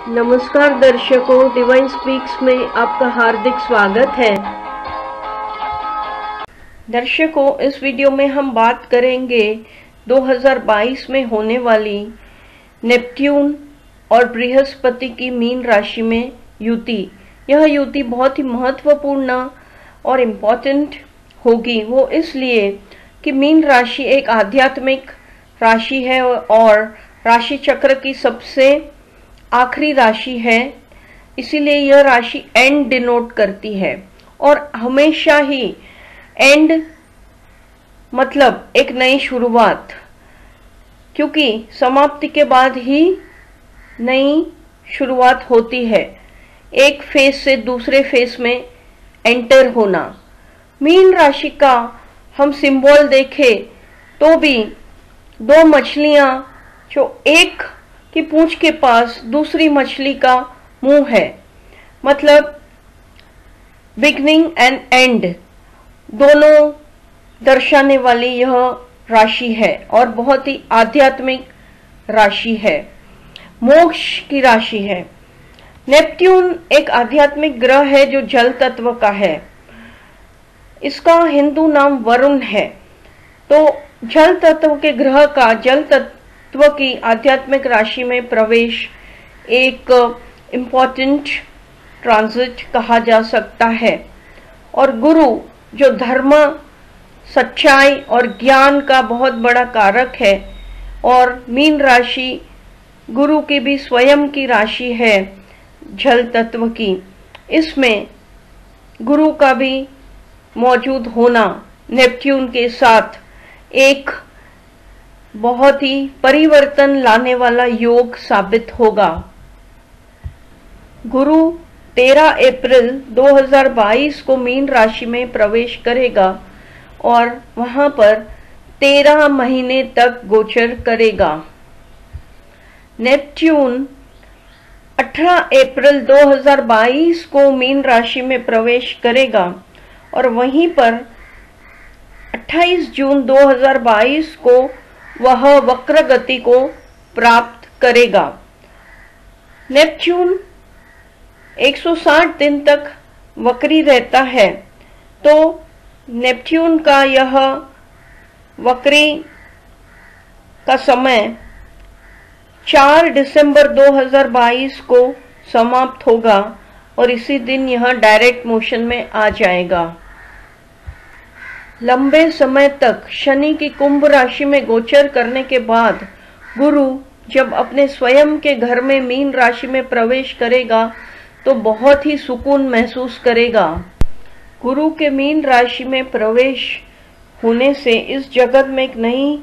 नमस्कार दर्शकों, divine speaks में आपका हार्दिक स्वागत है। दर्शकों, इस वीडियो में हम बात करेंगे 2022 में होने वाली नेपट्यून और बृहस्पति की मीन राशि में युति। यह युति बहुत ही महत्वपूर्ण और इम्पोर्टेंट होगी। वो इसलिए कि मीन राशि एक आध्यात्मिक राशि है और राशि चक्र की सबसे आखिरी राशि है, इसीलिए यह राशि एंड डिनोट करती है। और हमेशा ही एंड मतलब एक नई शुरुआत, क्योंकि समाप्ति के बाद ही नई शुरुआत होती है। एक फेज से दूसरे फेज में एंटर होना। मीन राशि का हम सिंबल देखें तो भी दो मछलियां, जो एक की पूंछ के पास दूसरी मछली का मुंह है, मतलब बिगनिंग एंड एंड दोनों दर्शाने वाली यह राशि है और बहुत ही आध्यात्मिक राशि है, मोक्ष की राशि है। नेपट्यून एक आध्यात्मिक ग्रह है जो जल तत्व का है। इसका हिंदू नाम वरुण है। तो जल तत्व के ग्रह का जल तत्व की आध्यात्मिक राशि में प्रवेश एक इम्पोर्टेंट ट्रांजिट कहा जा सकता है। और गुरु जो धर्म, सच्चाई और ज्ञान का बहुत बड़ा कारक है, और मीन राशि गुरु की भी स्वयं की राशि है जल तत्व की। इसमें गुरु का भी मौजूद होना नेपट्यून के साथ एक बहुत ही परिवर्तन लाने वाला योग साबित होगा। गुरु 13 अप्रैल 2022 को मीन राशि में प्रवेश करेगा और वहां पर 13 महीने तक गोचर करेगा। नेपट्यून 18 अप्रैल 2022 को मीन राशि में प्रवेश करेगा और वहीं पर 28 जून 2022 को वह वक्र गति को प्राप्त करेगा। नेपच्यून 160 दिन तक वक्री रहता है, तो नेपच्यून का यह वक्री का समय 4 दिसंबर 2022 को समाप्त होगा और इसी दिन यह डायरेक्ट मोशन में आ जाएगा। लंबे समय तक शनि की कुंभ राशि में गोचर करने के बाद गुरु जब अपने स्वयं के घर में मीन राशि में प्रवेश करेगा तो बहुत ही सुकून महसूस करेगा। गुरु के मीन राशि में प्रवेश होने से इस जगत में एक नई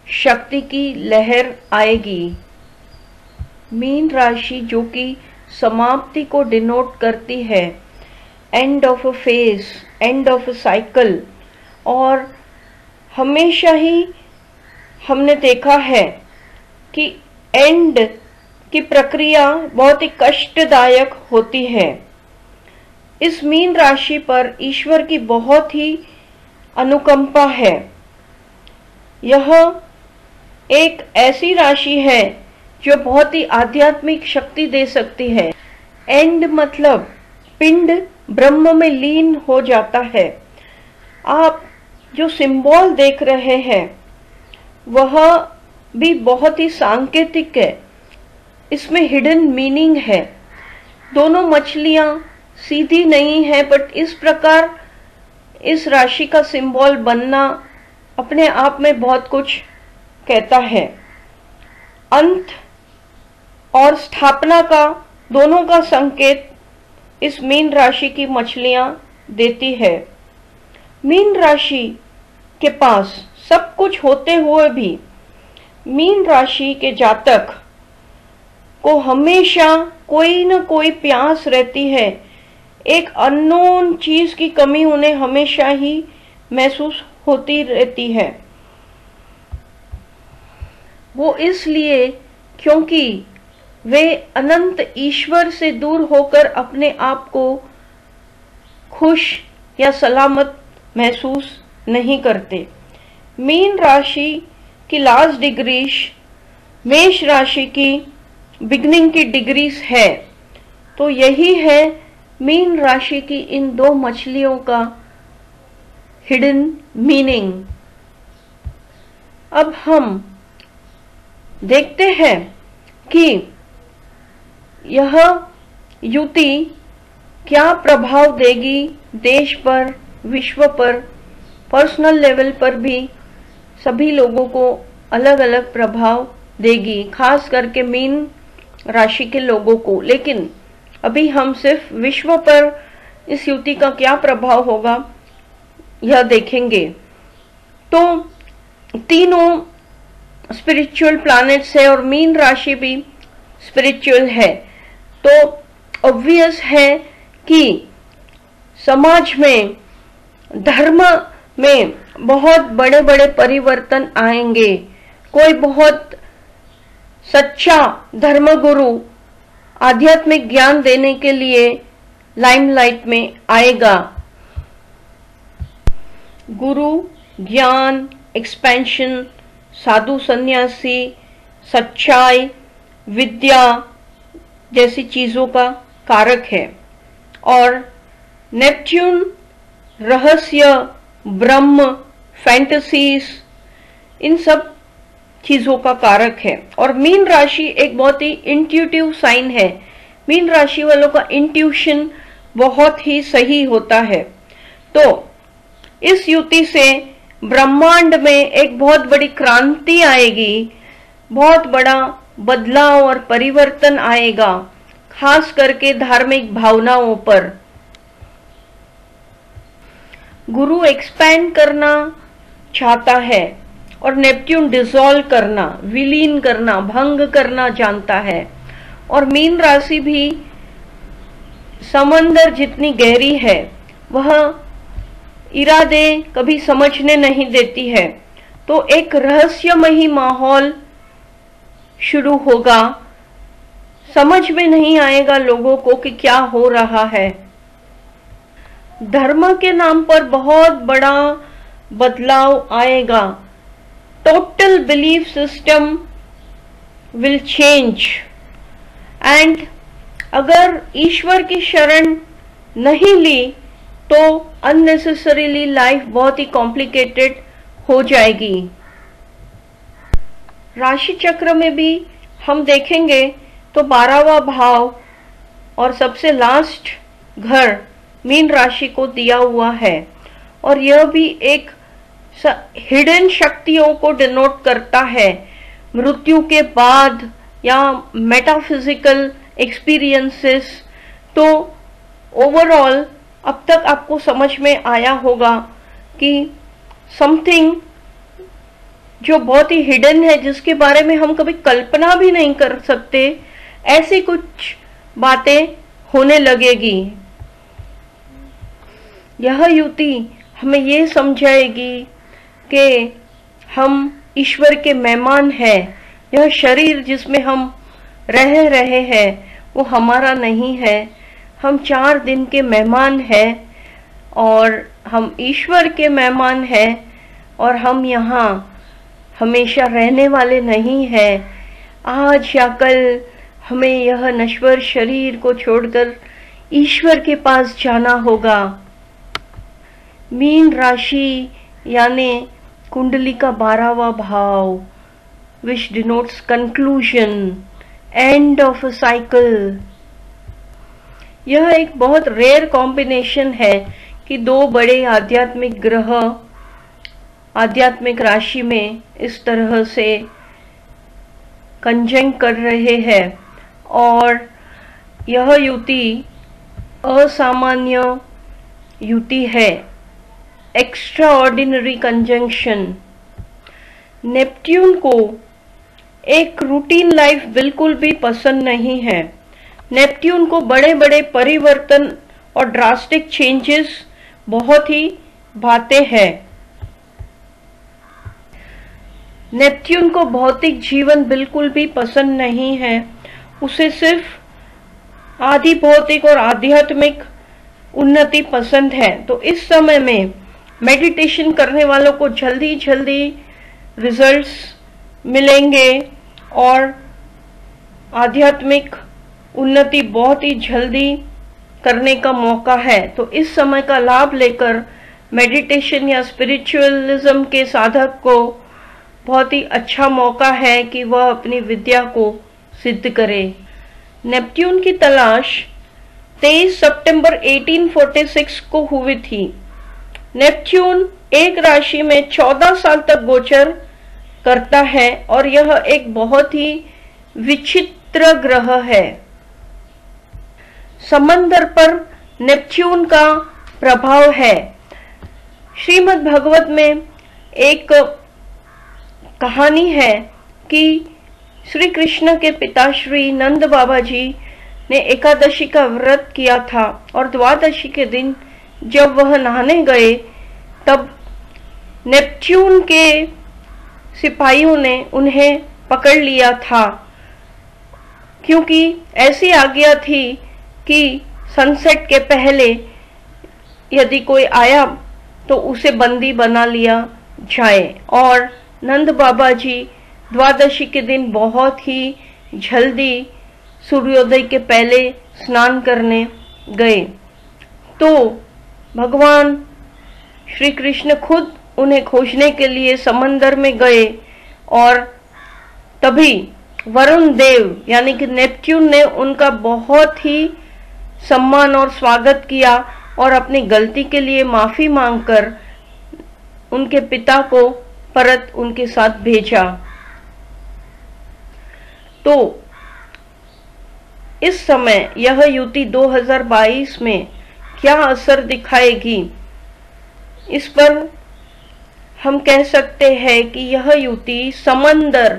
शक्ति की लहर आएगी। मीन राशि जो कि समाप्ति को डिनोट करती है, end of a phase, end of a cycle. और हमेशा ही हमने देखा है कि एंड की प्रक्रिया बहुत ही कष्टदायक होती है। इस मीन राशि पर ईश्वर की बहुत ही अनुकंपा है। यह एक ऐसी राशि है जो बहुत ही आध्यात्मिक शक्ति दे सकती है। एंड मतलब पिंड ब्रह्म में लीन हो जाता है। आप जो सिंबल देख रहे हैं वह भी बहुत ही सांकेतिक है, इसमें हिडन मीनिंग है। दोनों मछलियां सीधी नहीं है, बट इस प्रकार इस राशि का सिंबल बनना अपने आप में बहुत कुछ कहता है। अंत और स्थापना का दोनों का संकेत इस मीन राशि की मछलियां देती है। मीन राशि के पास सब कुछ होते हुए भी मीन राशि के जातक को हमेशा कोई न कोई प्यास रहती है। एक अननोन चीज की कमी उन्हें हमेशा ही महसूस होती रहती है। वो इसलिए क्योंकि वे अनंत ईश्वर से दूर होकर अपने आप को खुश या सलामत महसूस नहीं करते। मीन राशि की लास्ट डिग्री मेष राशि की बिगनिंग की डिग्रीज है। तो यही है मीन राशि की इन दो मछलियों का हिडन मीनिंग। अब हम देखते हैं कि यह युति क्या प्रभाव देगी देश पर, विश्व पर, पर्सनल लेवल पर भी सभी लोगों को अलग अलग प्रभाव देगी, खास करके मीन राशि के लोगों को। लेकिन अभी हम सिर्फ विश्व पर इस युति का क्या प्रभाव होगा यह देखेंगे। तो तीनों स्पिरिचुअल प्लैनेट्स है और मीन राशि भी स्पिरिचुअल है। तो ऑब्वियस है कि समाज में, धर्म में बहुत बड़े बड़े परिवर्तन आएंगे। कोई बहुत सच्चा धर्मगुरु आध्यात्मिक ज्ञान देने के लिए लाइमलाइट में आएगा। गुरु, ज्ञान, एक्सपेंशन, साधु सन्यासी, सच्चाई, विद्या जैसी चीजों का कारक है। और नेपच्यून रहस्य, ब्रह्म, फैंटेसीज, इन सब चीजों का कारक है। और मीन राशि एक बहुत ही इंट्यूटिव साइन है। मीन राशि वालों का इंट्यूशन बहुत ही सही होता है। तो इस युति से ब्रह्मांड में एक बहुत बड़ी क्रांति आएगी, बहुत बड़ा बदलाव और परिवर्तन आएगा, खास करके धार्मिक भावनाओं पर। गुरु एक्सपैंड करना चाहता है और नेपट्यून डिसॉल्व करना, विलीन करना, भंग करना जानता है। और मीन राशि भी समंदर जितनी गहरी है, वह इरादे कभी समझने नहीं देती है। तो एक रहस्यमयी माहौल शुरू होगा, समझ में नहीं आएगा लोगों को कि क्या हो रहा है। धर्म के नाम पर बहुत बड़ा बदलाव आएगा। Total belief system will change. And अगर ईश्वर की शरण नहीं ली तो अननेसेसरीली लाइफ बहुत ही कॉम्प्लिकेटेड हो जाएगी। राशि चक्र में भी हम देखेंगे तो 12वां भाव और सबसे लास्ट घर मीन राशि को दिया हुआ है। और यह भी एक हिडन शक्तियों को डिनोट करता है, मृत्यु के बाद या मेटाफिजिकल एक्सपीरियंसेस। तो ओवरऑल अब तक आपको समझ में आया होगा कि समथिंग जो बहुत ही हिडन है, जिसके बारे में हम कभी कल्पना भी नहीं कर सकते, ऐसी कुछ बातें होने लगेगी। यह युति हमें ये समझाएगी कि हम ईश्वर के मेहमान हैं। यह शरीर जिसमें हम रह रहे हैं वो हमारा नहीं है। हम 4 दिन के मेहमान हैं और हम ईश्वर के मेहमान हैं और हम यहाँ हमेशा रहने वाले नहीं हैं। आज या कल हमें यह नश्वर शरीर को छोड़कर ईश्वर के पास जाना होगा। मीन राशि यानी कुंडली का 12वां भाव, विच denotes conclusion, end of a cycle. यह एक बहुत रेयर कॉम्बिनेशन है कि 2 बड़े आध्यात्मिक ग्रह आध्यात्मिक राशि में इस तरह से कंजंक्ट कर रहे हैं। और यह युति असामान्य युति है, एक्स्ट्रा ऑर्डिनरी कंजंक्शन। नेपट्यून को एक रूटीन लाइफ बिल्कुल भी पसंद नहीं है। नेपट्यून को बड़े बड़े परिवर्तन और ड्रास्टिक चेंजेस बहुत ही भाते हैं। नेपट्यून को भौतिक जीवन बिल्कुल भी पसंद नहीं है। उसे सिर्फ आदि भौतिक और आध्यात्मिक उन्नति पसंद है। तो इस समय में मेडिटेशन करने वालों को जल्दी जल्दी रिजल्ट्स मिलेंगे और आध्यात्मिक उन्नति बहुत ही जल्दी करने का मौका है। तो इस समय का लाभ लेकर मेडिटेशन या स्पिरिचुअलिज्म के साधक को बहुत ही अच्छा मौका है कि वह अपनी विद्या को सिद्ध करे। नेपट्यून की तलाश 23 सितंबर 1846 को हुई थी। नेपट्यून एक राशि में 14 साल तक गोचर करता है और यह एक बहुत ही विचित्र ग्रह है। समंदर पर नेपच्यून का प्रभाव है। श्रीमद् भागवत में एक कहानी है कि श्री कृष्ण के पिता श्री नंद बाबा जी ने एकादशी का व्रत किया था और द्वादशी के दिन जब वह नहाने गए तब नेपच्यून के सिपाहियों ने उन्हें पकड़ लिया था, क्योंकि ऐसी आज्ञा थी कि सनसेट के पहले यदि कोई आया तो उसे बंदी बना लिया जाए। और नंद बाबा जी द्वादशी के दिन बहुत ही जल्दी सूर्योदय के पहले स्नान करने गए। तो भगवान श्री कृष्ण खुद उन्हें खोजने के लिए समंदर में गए और तभी वरुण देव यानी कि नेपच्यून ने उनका बहुत ही सम्मान और स्वागत किया और अपनी गलती के लिए माफी मांगकर उनके पिता को परत उनके साथ भेजा। तो इस समय यह युति 2022 में क्या असर दिखाएगी, इस पर हम कह सकते हैं कि यह युति समंदर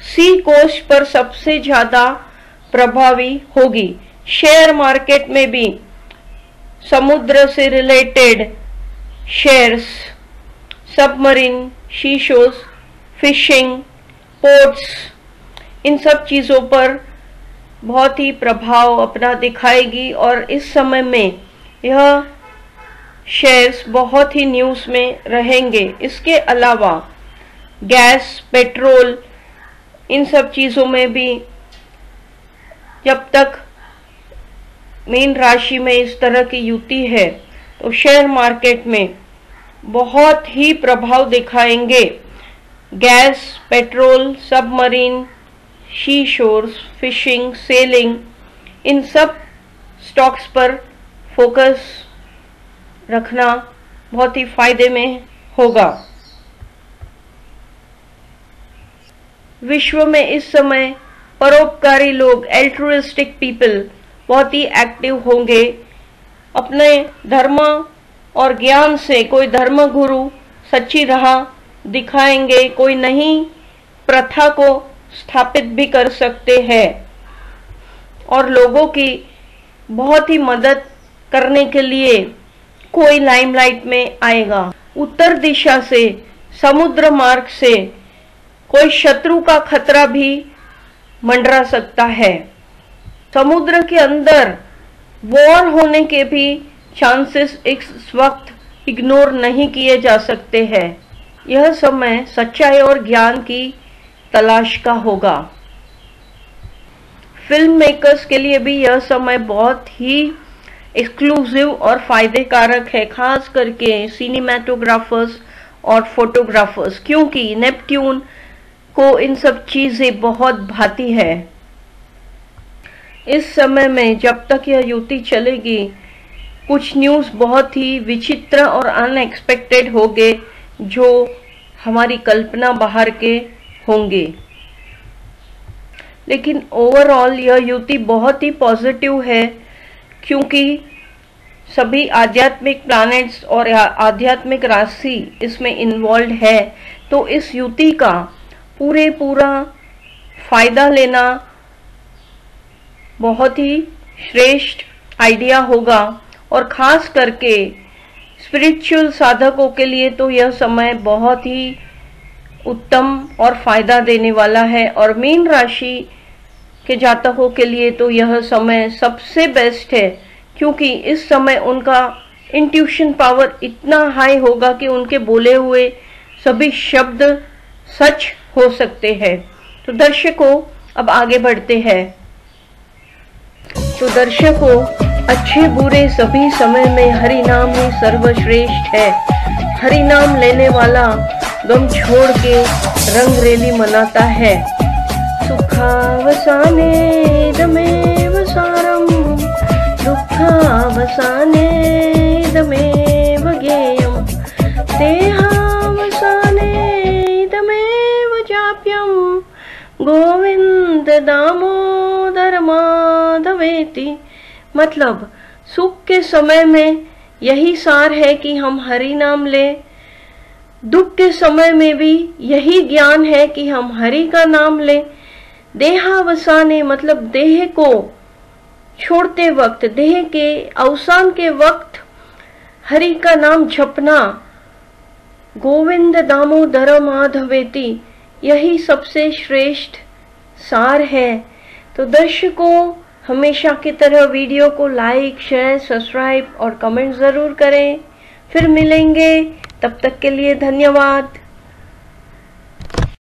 सी कोस्ट पर सबसे ज्यादा प्रभावी होगी। शेयर मार्केट में भी समुद्र से रिलेटेड शेयर्स, सबमरीन, शीशोस, फिशिंग, पोर्ट्स, इन सब चीजों पर बहुत ही प्रभाव अपना दिखाएगी और इस समय में यह शेयर्स बहुत ही न्यूज में रहेंगे। इसके अलावा गैस, पेट्रोल, इन सब चीजों में भी जब तक मीन राशि में इस तरह की युति है तो शेयर मार्केट में बहुत ही प्रभाव दिखाएंगे। Gas, petrol, submarine, seashores, fishing, sailing, इन सब स्टॉक्स पर फोकस रखना बहुत ही फायदे में होगा। विश्व में इस समय परोपकारी लोग, एल्ट्रुइस्टिक पीपल बहुत ही एक्टिव होंगे। अपने धर्म और ज्ञान से कोई धर्म गुरु सच्ची राह दिखाएंगे, कोई नई प्रथा को स्थापित भी कर सकते हैं और लोगों की बहुत ही मदद करने के लिए कोई लाइमलाइट में आएगा। उत्तर दिशा से, समुद्र मार्ग से कोई शत्रु का खतरा भी मंडरा सकता है। समुद्र के अंदर वॉर होने के भी चांसेस इस वक्त इग्नोर नहीं किए जा सकते हैं। यह समय सच्चाई और ज्ञान की तलाश का होगा। फिल्म मेकर्स के लिए भी यह समय बहुत ही एक्सक्लूसिव और फायदे कारक है, खास करके सिनेमेटोग्राफर्स और फोटोग्राफर्स, क्योंकि नेपट्यून को इन सब चीजें बहुत भाती है। इस समय में जब तक यह युति चलेगी कुछ न्यूज बहुत ही विचित्र और अनएक्सपेक्टेड होंगे जो हमारी कल्पना बाहर के होंगे। लेकिन ओवरऑल यह युति बहुत ही पॉजिटिव है, क्योंकि सभी आध्यात्मिक प्लैनेट्स और आध्यात्मिक राशि इसमें इन्वॉल्व है। तो इस युति का पूरा फायदा लेना बहुत ही श्रेष्ठ आइडिया होगा और खास करके स्पिरिचुअल साधकों के लिए तो यह समय बहुत ही उत्तम और फायदा देने वाला है। और मीन राशि के जातकों के लिए तो यह समय सबसे बेस्ट है, क्योंकि इस समय उनका इंट्यूशन पावर इतना हाई होगा कि उनके बोले हुए सभी शब्द सच हो सकते हैं। तो दर्शकों, अब आगे बढ़ते हैं। तो दर्शकों, अच्छे बुरे सभी समय में हरि नाम ही सर्वश्रेष्ठ है। हरि नाम लेने वाला गम छोड़ के रंगरेली मनाता है। सुखावसाने इदमेव सारम, दुःखावसाने इदमेव गेयम, देहावसाने इदमेव जाप्यम, गोविंद दामोदर माधवेति। मतलब सुख के समय में यही सार है कि हम हरि नाम लें, दुख के समय में भी यही ज्ञान है कि हम हरि का नाम लें। देहावसाने मतलब देह को छोड़ते वक्त, देह के अवसान के वक्त हरि का नाम जपना, गोविंद दामोदर माधवेति, यही सबसे श्रेष्ठ सार है। तो दर्शकों, हमेशा की तरह वीडियो को लाइक, शेयर, सब्सक्राइब और कमेंट जरूर करें। फिर मिलेंगे, तब तक के लिए धन्यवाद।